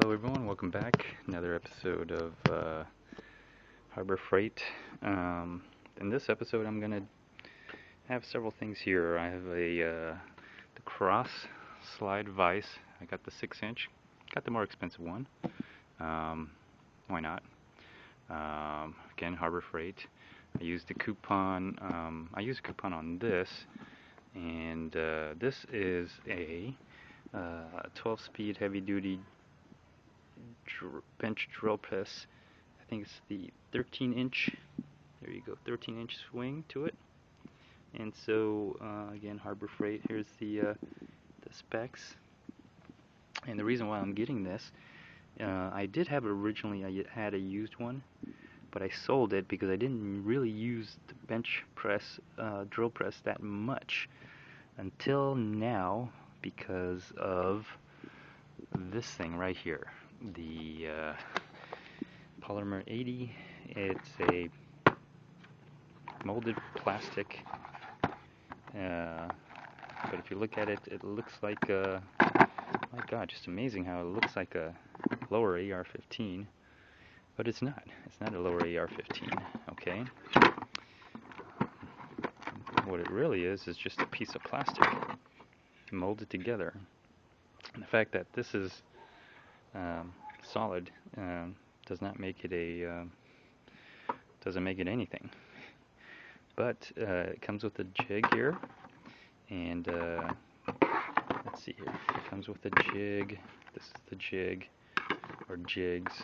Hello everyone, welcome back. Another episode of Harbor Freight. In this episode I'm going to have several things here. I have the cross slide vise. I got the 6-inch. Got the more expensive one. Why not? Again, Harbor Freight. I used a coupon. I used a coupon on this, and this is a 12-speed heavy-duty bench drill press. I think it's the 13-inch. There you go, 13-inch swing to it. And so again, Harbor Freight. Here's the specs. And the reason why I'm getting this, I did have originally. I had a used one, but I sold it because I didn't really use the bench press, drill press that much until now because of this thing right here. The Polymer 80. It's a molded plastic, but if you look at it, it looks like my God, just amazing how it looks like a lower AR-15, but it's not. It's not a lower AR-15. Okay. What it really is just a piece of plastic molded together. And the fact that this is solid does not make it doesn't make it anything. But it comes with a jig here, and let's see here. It comes with a jig. This is the jig, or jigs.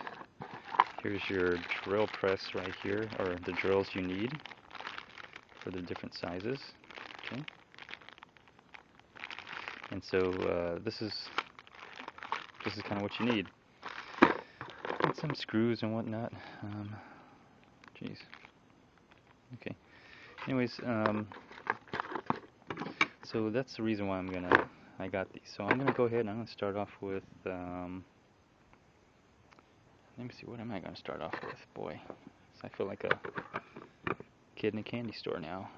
Here's your drill press right here, or the drills you need for the different sizes. Okay. And so this is kind of what you need. And some screws and whatnot. Jeez. Okay. Anyways, so that's the reason why I got these. So I'm gonna go ahead and I'm gonna start off with. Let me see. What am I gonna start off with? Boy, I feel like a kid in a candy store now.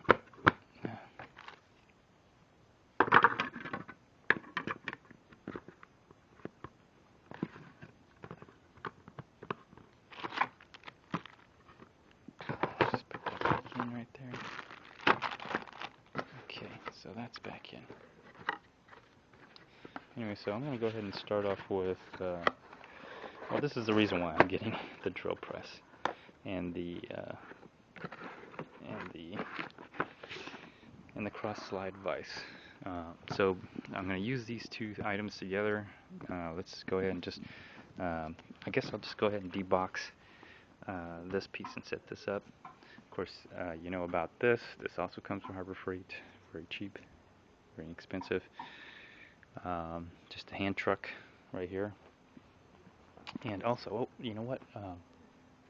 So that's back in. Anyway, so I'm going to go ahead and start off with, well, this is the reason why I'm getting the drill press and the cross slide vise. So I'm going to use these two items together. Let's go ahead and just, I guess I'll just go ahead and debox this piece and set this up. Of course, you know about this. This also comes from Harbor Freight. Very cheap, very inexpensive. Just a hand truck right here. And also, oh, you know what?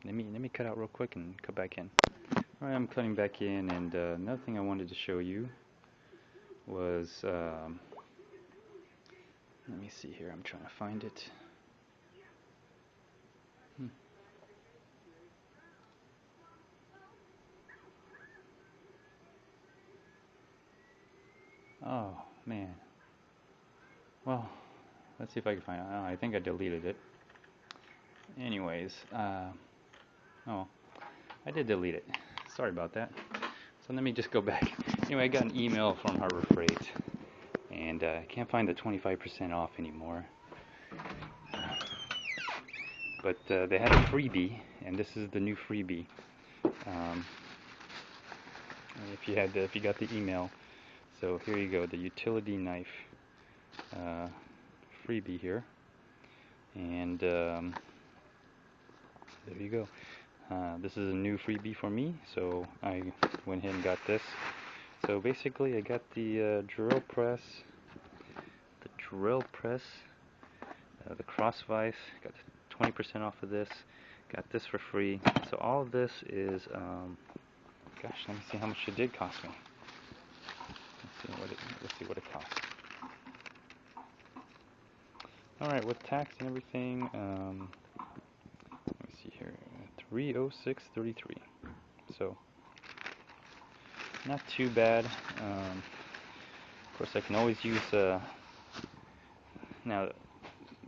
Let me cut out real quick and cut back in. All right, I'm cutting back in, and another thing I wanted to show you was, let me see here. I'm trying to find it. Oh, man. Well, let's see if I can find it. I think I deleted it. Anyways, oh, I did delete it. Sorry about that. So let me just go back. Anyway, I got an email from Harbor Freight, and I can't find the 25% off anymore. But they had a freebie, and this is the new freebie. If you got the email. So here you go, the utility knife freebie here, and there you go. This is a new freebie for me, so I went ahead and got this. So basically, I got the drill press, the cross vise. Got 20% off of this. Got this for free. So all of this is, gosh, let me see how much it did cost me. Let's see what it costs. Alright, with tax and everything, let me see here, $306.33. So, not too bad. Of course, I can always use, now,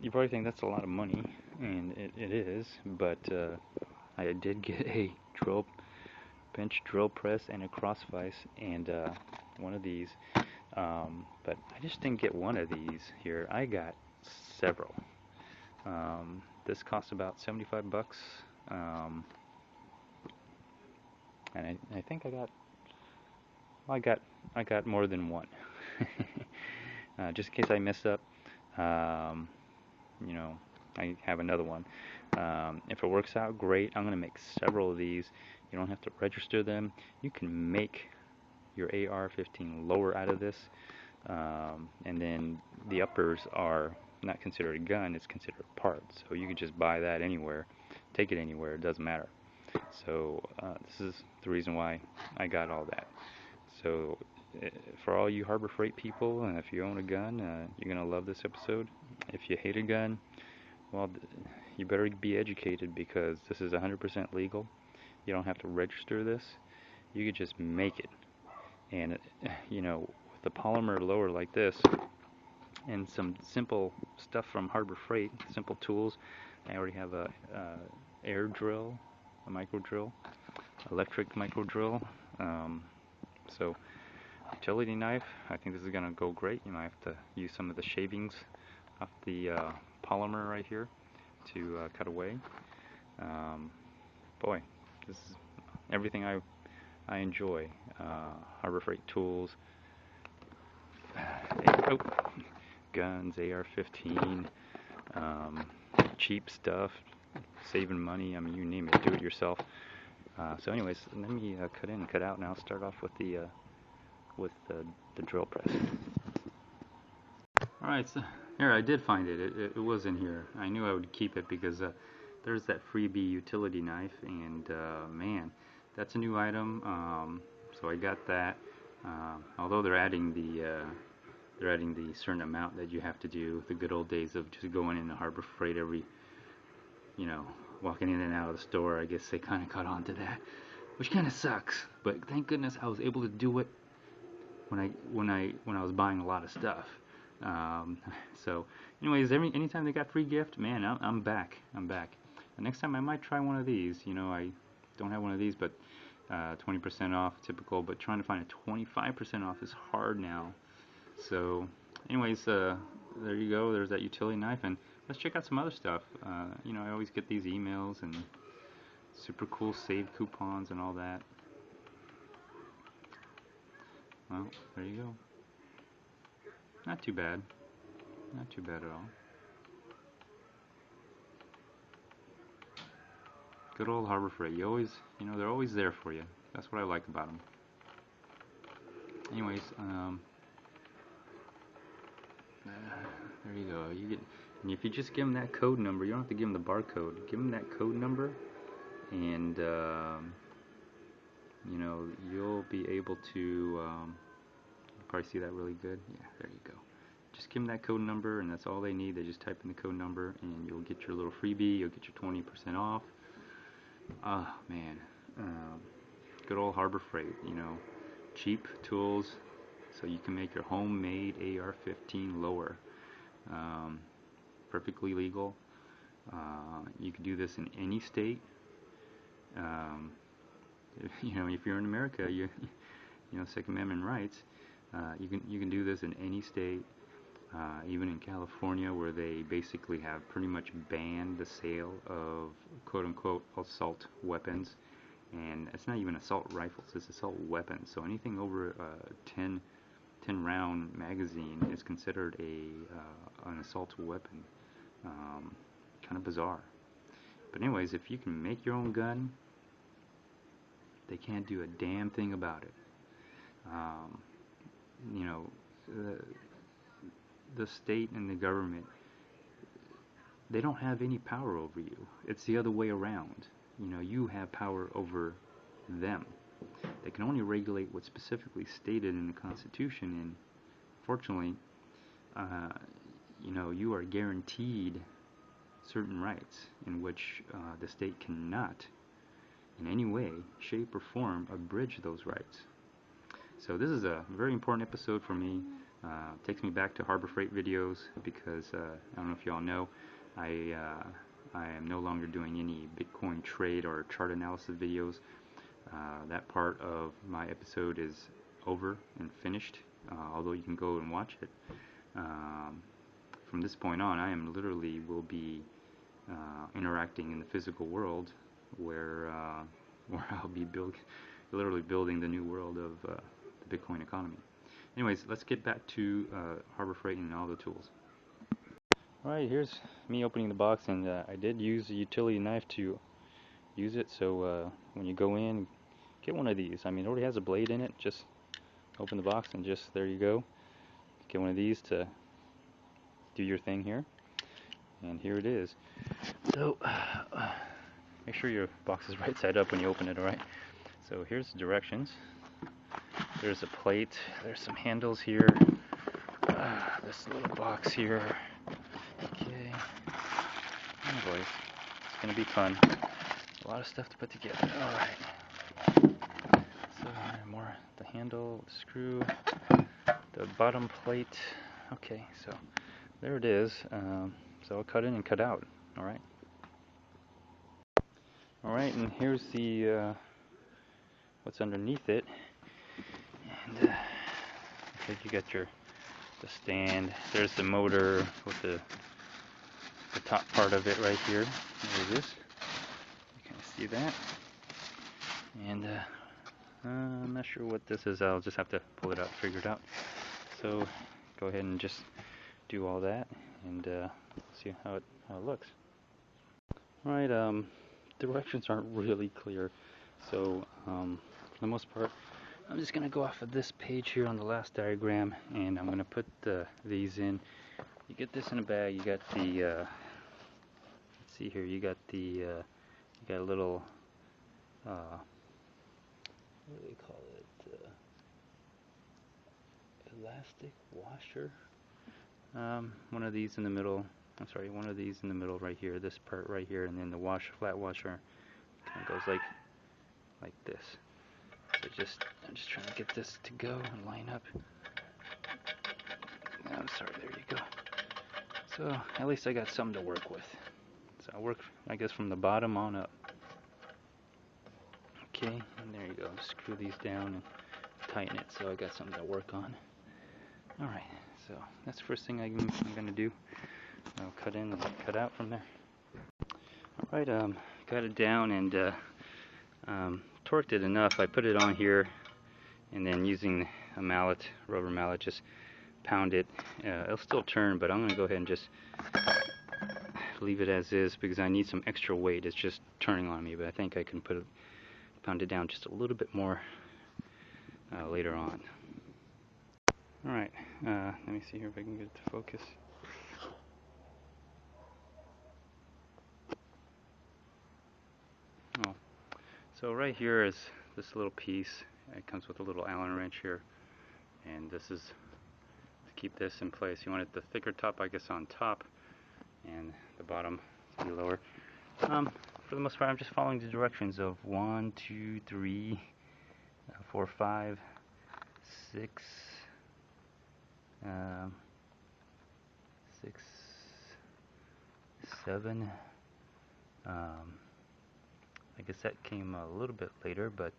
you probably think that's a lot of money, and it is, but I did get a bench drill press and a cross vise, and one of these. But I just didn't get one of these here. I got several. This cost about 75 bucks, and I think I got more than one. Just in case I mess up, you know, I have another one. If it works out, great. I'm gonna make several of these. You don't have to register them. You can make your AR-15 lower out of this, and then the uppers are not considered a gun, it's considered a part. So you can just buy that anywhere, take it anywhere, it doesn't matter. So this is the reason why I got all that. So for all you Harbor Freight people, if you own a gun, you're going to love this episode. If you hate a gun, well, you better be educated, because this is 100% legal. You don't have to register this. You could just make it. And, you know, with the polymer lower like this, and some simple stuff from Harbor Freight, simple tools. I already have a air drill, a micro drill, electric micro drill. So utility knife, I think this is going to go great. You might have to use some of the shavings off the polymer right here to cut away. Boy, this is everything I enjoy. Harbor Freight tools, guns, AR-15, cheap stuff, saving money. I mean, you name it, do it yourself. So anyways, let me cut in and cut out, and I'll start off with the drill press. Alright, so here, I did find it. It was in here. I knew I would keep it because there's that freebie utility knife, and man, that's a new item. So I got that. Although they're adding the certain amount that you have to do, the good old days of just going in the Harbor Freight every, you know, walking in and out of the store. I guess they kind of caught on to that, which kind of sucks. But thank goodness I was able to do it when I was buying a lot of stuff. So, anyways, anytime they got free gift, man, I'm back. The next time I might try one of these. You know, I don't have one of these, but 20% off, typical. But trying to find a 25% off is hard now. So, anyways, there you go. There's that utility knife, and let's check out some other stuff. You know, I always get these emails and super cool save coupons and all that. Well, there you go. Not too bad. Not too bad at all. Good old Harbor Freight. You always, you know, they're always there for you. That's what I like about them. Anyways, there you go. You get, and if you just give them that code number, you don't have to give them the barcode. Give them that code number, and you know, you'll be able to. You probably see that really good. Yeah, there you go. Just give them that code number, and that's all they need. They just type in the code number, and you'll get your little freebie. You'll get your 20% off. Ah, man. Good old Harbor Freight. You know, cheap tools, so you can make your homemade AR-15 lower. Perfectly legal. You can do this in any state. You know, if you're in America, you know, Second Amendment rights. You can do this in any state. Even in California, where they basically have pretty much banned the sale of quote-unquote assault weapons. And it's not even assault rifles, it's assault weapons. So anything over a 10 round magazine is considered an assault weapon. Kind of bizarre. But anyways, if you can make your own gun, they can't do a damn thing about it. You know, the state and the government, they don't have any power over you. It's the other way around. You know, you have power over them. They can only regulate what's specifically stated in the Constitution, and fortunately, you know, you are guaranteed certain rights in which the state cannot, in any way, shape, or form, abridge those rights. So this is a very important episode for me. Takes me back to Harbor Freight videos because I don't know if y'all know, I am no longer doing any Bitcoin trade or chart analysis videos. That part of my episode is over and finished, although you can go and watch it. From this point on, I am literally will be interacting in the physical world, where I'll be literally building the new world of the Bitcoin economy. Anyways, let's get back to Harbor Freight and all the tools. Alright, here's me opening the box, and I did use a utility knife to use it, so when you go in, get one of these. I mean, it already has a blade in it. Just open the box and just, there you go. Get one of these to do your thing here. And here it is. So, make sure your box is right side up when you open it, alright? So here's the directions. There's a plate. There's some handles here. This little box here. Okay. Oh boy, it's gonna be fun. A lot of stuff to put together. Alright. So more the handle, the screw, the bottom plate. Okay, so there it is. So I'll cut in and cut out. Alright. Alright, and here's the what's underneath it. And I think you got the stand. There's the motor with the top part of it right here. There it is. You can see that. And I'm not sure what this is. I'll just have to pull it out, figure it out. So go ahead and just do all that and see how it looks. Alright, directions aren't really clear, so for the most part I'm just going to go off of this page here on the last diagram, and I'm going to put these in. You get this in a bag. You got the let's see here, you got a little what do they call it, elastic washer. One of these in the middle. I'm sorry, one of these in the middle right here, this part right here, and then the flat washer kind of goes like this. So I'm just trying to get this to go and line up. I'm sorry, there you go. So at least I got something to work with. So I'll work, I guess, from the bottom on up. Okay, and there you go. Screw these down and tighten it so I got something to work on. Alright, so that's the first thing I'm going to do. I'll cut in and cut out from there. Alright, got it down and torqued it enough. I put it on here and then using a mallet, rubber mallet, just pound it. It'll still turn, but I'm going to go ahead and just leave it as is because I need some extra weight. It's just turning on me, but I think I can pound it down just a little bit more later on. Alright, let me see here if I can get it to focus. Oh, so right here is this little piece. It comes with a little Allen wrench here, and this is to keep this in place. You want it the thicker top, I guess, on top, and the bottom to be lower. For the most part, I'm just following the directions of 1, 2, 3, 4, 5, 6, 6, 7. I guess that came a little bit later, but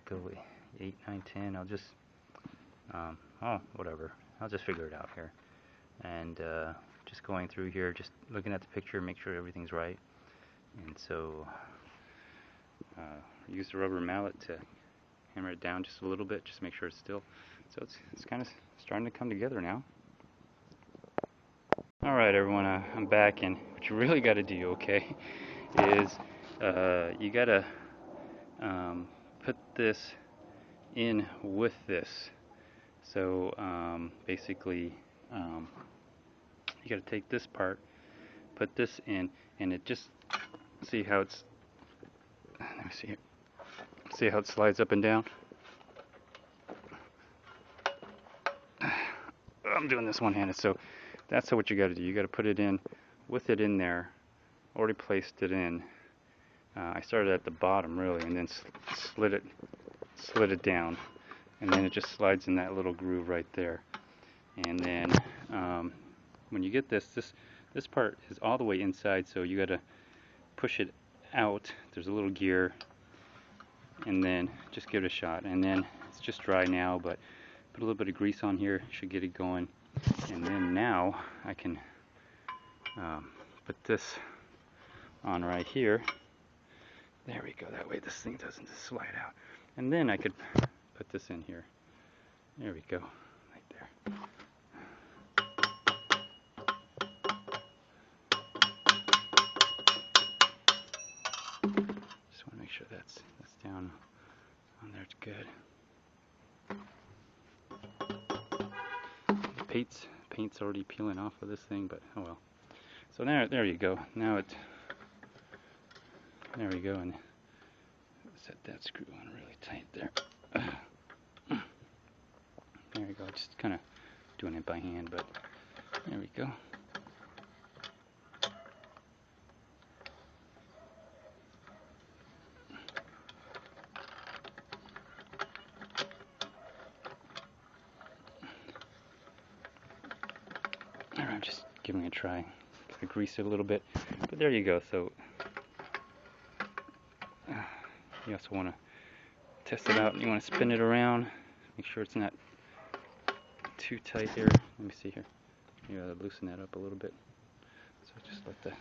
go 8, 9, 10. I'll just whatever. I'll just figure it out here, and just going through here, just looking at the picture, make sure everything's right. And so use the rubber mallet to hammer it down just a little bit, just make sure it's still. So it's kind of starting to come together now. Alright everyone, I'm back, and what you really got to do, okay, is you got to put this in with this. So basically you got to take this part, put this in, and it just, see how it's, let me see here, see how it slides up and down. I'm doing this one-handed, so that's what you got to do. You got to put it in with it in there, already placed it in. I started at the bottom really, and then slid it down, and then it just slides in that little groove right there. And then when you get this part is all the way inside, so you got to push it out. There's a little gear, and then just give it a shot. And then it's just dry now, but put a little bit of grease on here, should get it going. And then now I can put this on right here. There we go, that way this thing doesn't just slide out. And then I could put this in here. There we go, right there. Just want to make sure that's down on there, it's good. The paint's already peeling off of this thing, but oh well. So there you go. Now there we go, and set that screw on really tight there. There we go, just kind of doing it by hand, but there we go. I'm just giving it a try. Gotta grease it a little bit, but there you go. So you also want to test it out. You want to spin it around, make sure it's not too tight here. Let me see here. You gotta loosen that up a little bit. So just let the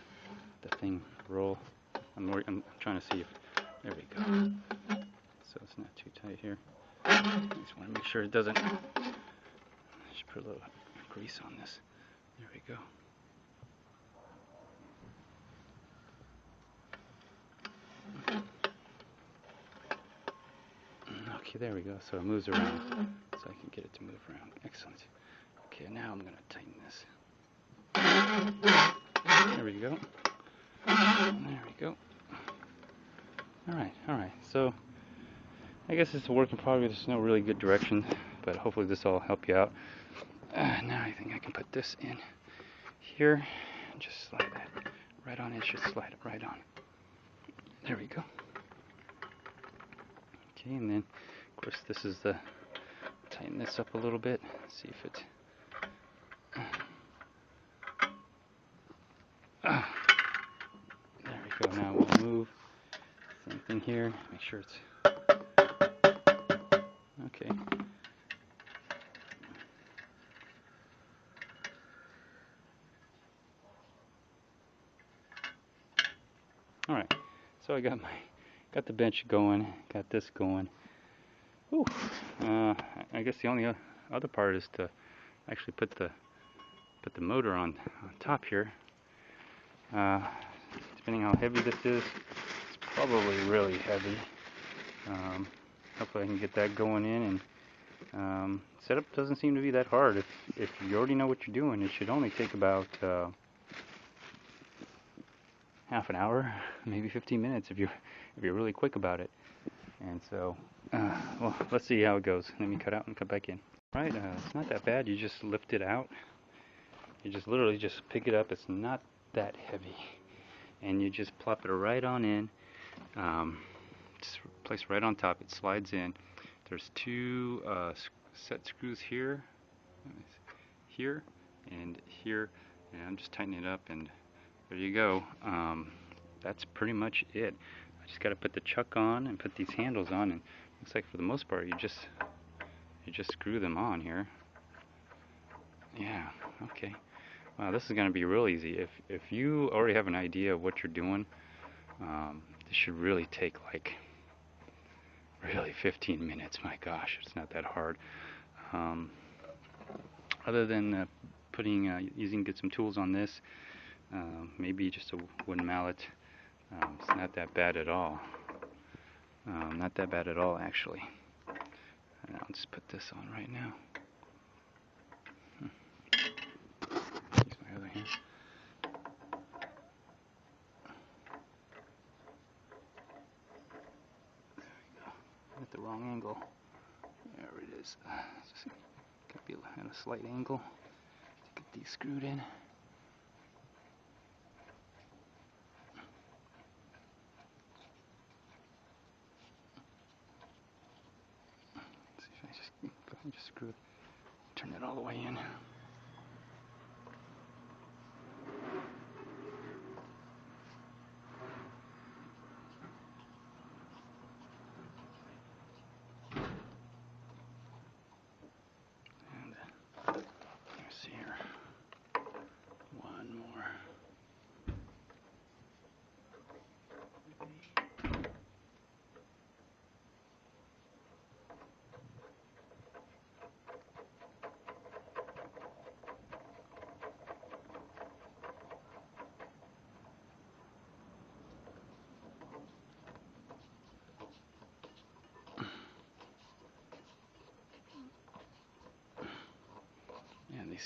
thing roll. I'm trying to see if there we go. So it's not too tight here. Just want to make sure it doesn't. Just put a little grease on this. There we go. Okay, there we go. So it moves around, so I can get it to move around. Excellent. Okay, now I'm going to tighten this. There we go. There we go. Alright. So I guess it's a work in progress. There's no really good direction, but hopefully this will help you out. Now I think I can put this in here and just slide that right on. It should slide it right on. There we go. Okay, and then of course this is the tighten this up a little bit. See if it. There we go. Now we'll move. Same thing here. Make sure it's okay. All right. So I got the bench going. Got this going. Whew. I guess the only other part is to actually put the motor on top here. Depending how heavy this is, it's probably really heavy. Hopefully I can get that going in, and setup doesn't seem to be that hard. If you already know what you're doing, it should only take about half an hour, maybe 15 minutes if you're really quick about it. And so, well, let's see how it goes. Let me cut out and cut back in. Right, it's not that bad. You just lift it out. You just literally just pick it up. It's not that heavy, and you just plop it right on in. Just place right on top. It slides in. There's two set screws here, and here, and I'm just tightening it up, and there you go. That's pretty much it. I just got to put the chuck on and put these handles on, and looks like for the most part you just screw them on here. Yeah. Okay. Wow, this is going to be real easy. If you already have an idea of what you're doing, this should really take like really 15 minutes. My gosh, it's not that hard. Other than get some tools on this, maybe just a wooden mallet. It's not that bad at all. Not that bad at all, actually. And I'll just put this on right now. Use my other hand. There we go. At the wrong angle. There it is. Just gotta be at a slight angle to get these screwed in. Let's see if I just screw it, turn it all the way in.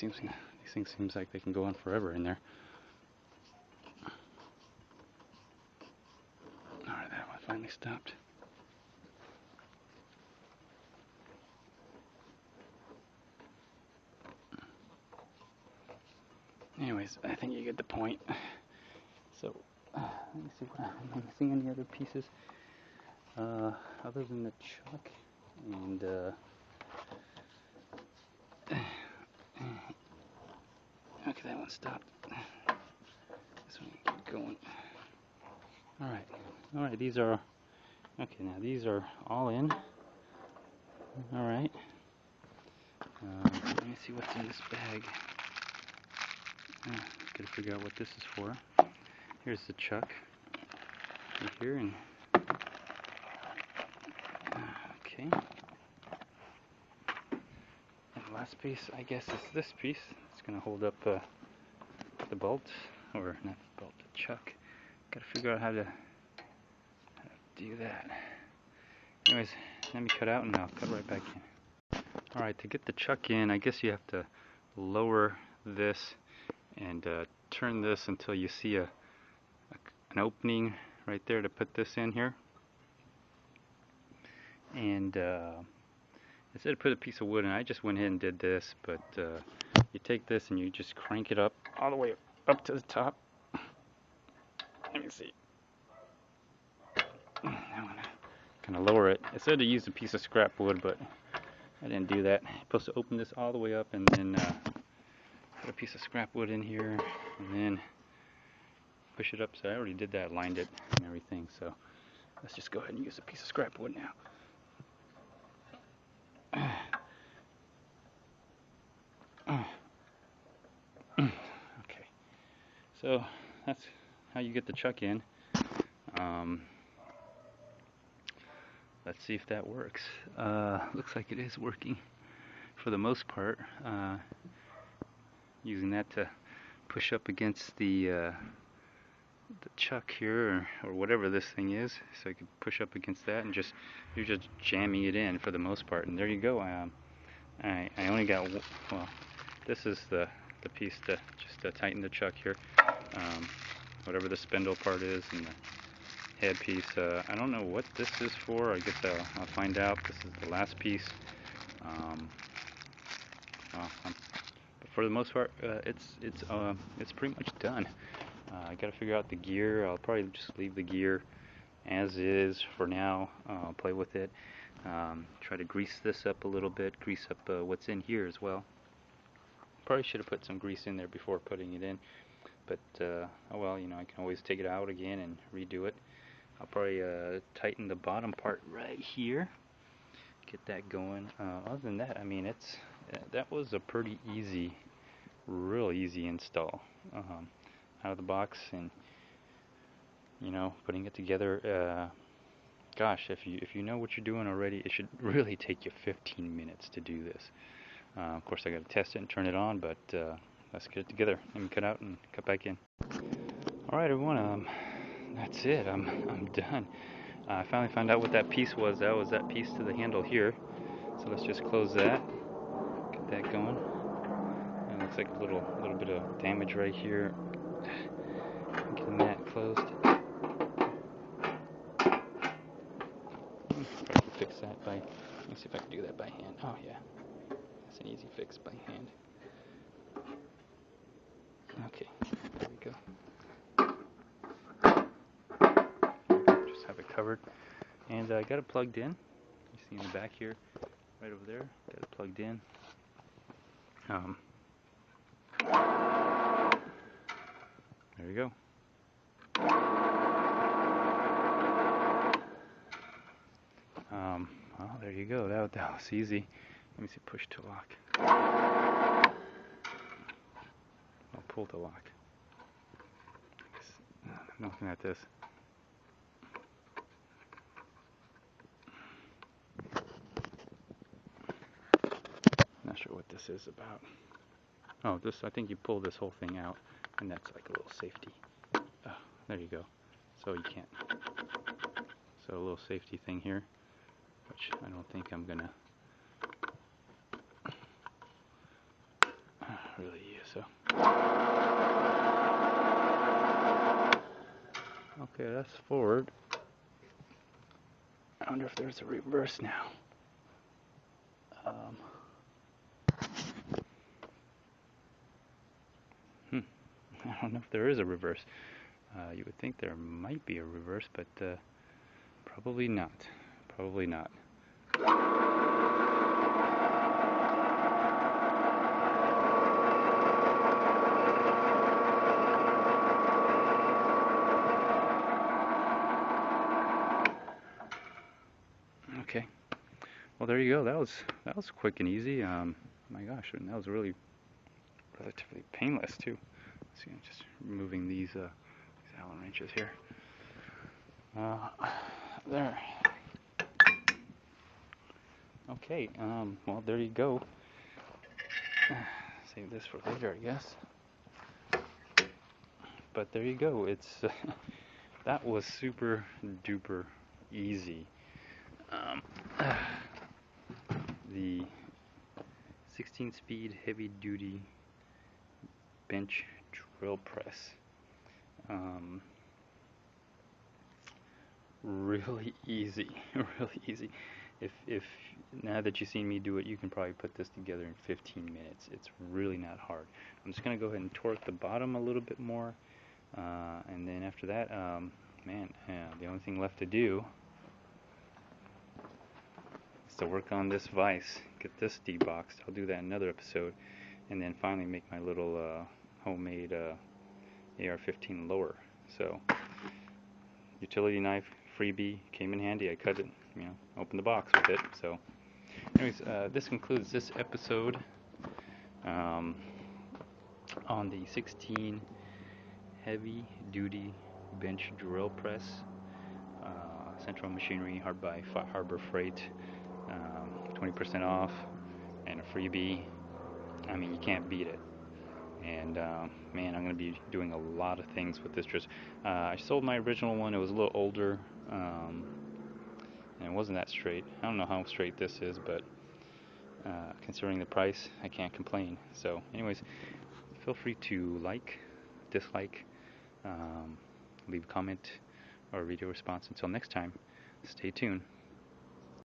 these things seems like they can go on forever in there. Alright, that one finally stopped. Anyways, I think you get the point. So, let me see what I'm missing. Any other pieces other than the chuck and okay, that one stopped. This one keep going. All right. These are okay. Now these are all in. All right. Let me see what's in this bag. Gotta figure out what this is for. Here's the chuck right here, and okay. And the last piece, I guess, is this piece. It's gonna hold up the bolt, or not the bolt, the chuck. Gotta figure out how to do that. Anyways, let me cut out and I'll cut right back in. Alright, to get the chuck in, I guess you have to lower this and turn this until you see an opening right there to put this in here. And instead of put a piece of wood in, I just went ahead and did this, but you take this and you just crank it up all the way up to the top. Let me see. I want to kind of lower it. I said to use a piece of scrap wood, but I didn't do that. You're supposed to open this all the way up and then put a piece of scrap wood in here and then push it up. So I already did that, lined it and everything. So let's just go ahead and use a piece of scrap wood now. Okay, so that's how you get the chuck in. Let's see if that works. Looks like it is working for the most part. Using that to push up against the chuck here, or whatever this thing is, so I can push up against that, and you're just jamming it in for the most part. And there you go. I only got well. This is the piece to just tighten the chuck here. Whatever the spindle part is and the head piece. I don't know what this is for. I guess I'll find out. This is the last piece. But for the most part, it's pretty much done. I got to figure out the gear. I'll probably just leave the gear as is for now. I'll play with it. Try to grease this up a little bit. Grease up what's in here as well. Probably should have put some grease in there before putting it in. But oh well, I can always take it out again and redo it. I'll probably tighten the bottom part right here. Get that going. Other than that, I mean, that was a pretty easy, real easy install out of the box, and putting it together. Gosh, if you know what you're doing already, it should really take you 15 minutes to do this. Of course, I got to test it and turn it on, but let's get it together. Let me cut out and cut back in. All right, everyone. That's it. I'm done. I finally found out what that piece was. That was that piece to the handle here. So let's just close that. Get that going. And it looks like a little bit of damage right here. Getting that closed. I can fix that by. Let me see if I can do that by hand. Oh yeah, that's an easy fix by hand. Okay, there we go. Just have it covered, and I got it plugged in. You see in the back here, right over there. Got it plugged in. There you go. Well, there you go. That was easy. Let me see. Push to lock. I'll pull to lock. I'm looking at this. Not sure what this is about. Oh, this. I think you pull this whole thing out, and that's like a little safety. Oh, there you go. So you can't. So a little safety thing here, which I don't think I'm gonna. Okay, that's forward. I wonder if there's a reverse now. I don't know if there is a reverse. You would think there might be a reverse, but probably not. Probably not. Okay. Well, there you go. That was quick and easy. My gosh, and that was really relatively painless too. See, I'm just removing these Allen wrenches here. There. Okay. Well, there you go. Save this for later, I guess. But there you go. It's that was super duper easy. The 16-speed heavy-duty bench drill press. Really easy, really easy. If now that you've seen me do it, you can probably put this together in 15 minutes. It's really not hard. I'm just gonna go ahead and torque the bottom a little bit more, and then after that, the only thing left to do is to work on this vise, get this deboxed. I'll do that in another episode, and then finally make my little homemade AR-15 lower. So, utility knife, freebie, came in handy. I cut it, opened the box with it. So, anyways, this concludes this episode on the 16 heavy-duty bench drill press, Central Machinery, Harbor Freight, 20% off, and a freebie. I mean, you can't beat it. And man, I'm going to be doing a lot of things with this dress. I sold my original one. It was a little older, and it wasn't that straight. I don't know how straight this is, but considering the price, I can't complain. So anyways, feel free to like, dislike, leave a comment or a video response. Until next time, stay tuned.